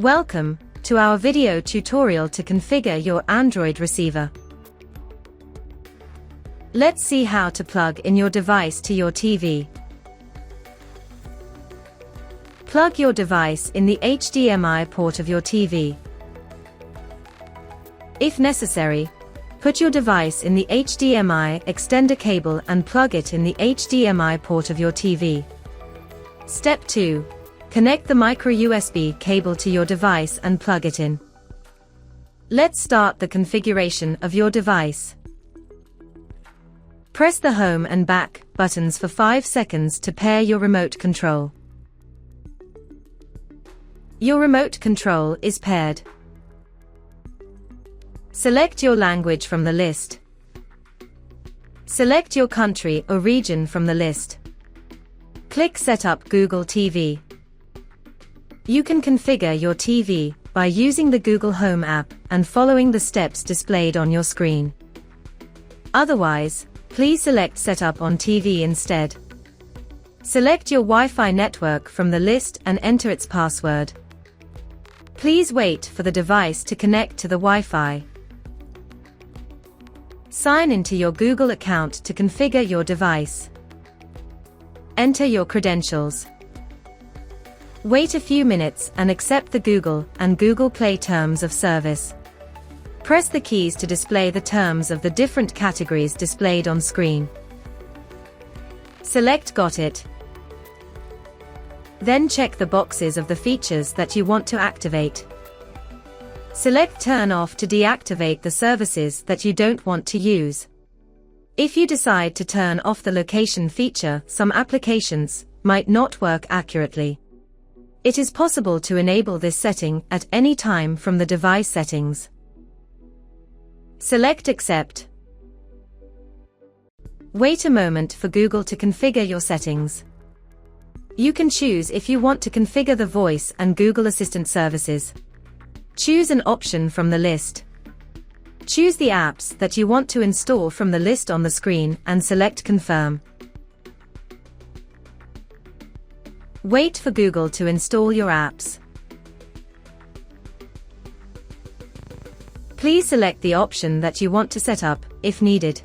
Welcome to our video tutorial to configure your Android receiver. Let's see how to plug in your device to your TV. Plug your device in the HDMI port of your TV. If necessary, put your device in the HDMI extender cable and plug it in the HDMI port of your TV. Step 2. Connect the micro USB cable to your device and plug it in. Let's start the configuration of your device. Press the home and back buttons for 5 seconds to pair your remote control. Your remote control is paired. Select your language from the list. Select your country or region from the list. Click Set up Google TV. You can configure your TV by using the Google Home app and following the steps displayed on your screen. Otherwise, please select Setup on TV instead. Select your Wi-Fi network from the list and enter its password. Please wait for the device to connect to the Wi-Fi. Sign into your Google account to configure your device. Enter your credentials. Wait a few minutes and accept the Google and Google Play terms of service. Press the keys to display the terms of the different categories displayed on screen. Select Got it. Then check the boxes of the features that you want to activate. Select Turn off to deactivate the services that you don't want to use. If you decide to turn off the location feature, some applications might not work accurately. It is possible to enable this setting at any time from the device settings. Select Accept. Wait a moment for Google to configure your settings. You can choose if you want to configure the voice and Google Assistant services. Choose an option from the list. Choose the apps that you want to install from the list on the screen and select Confirm. Wait for Google to install your apps. Please select the option that you want to set up, if needed.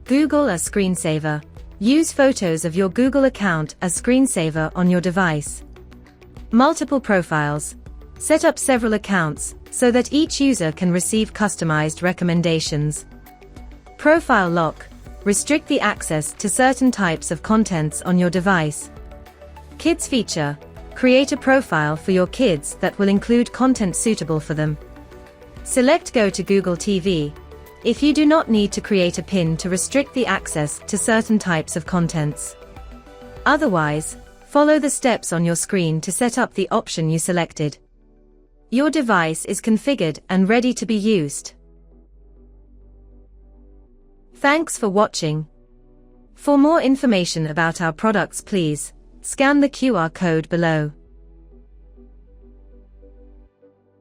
Google a screensaver. Use photos of your Google account as screensaver on your device. Multiple profiles. Set up several accounts so that each user can receive customized recommendations. Profile lock. Restrict the access to certain types of contents on your device. Kids feature. Create a profile for your kids that will include content suitable for them. Select Go to Google TV. If you do not need to create a PIN to restrict the access to certain types of contents. Otherwise, follow the steps on your screen to set up the option you selected. Your device is configured and ready to be used. Thanks for watching. For more information about our products, please scan the QR code below.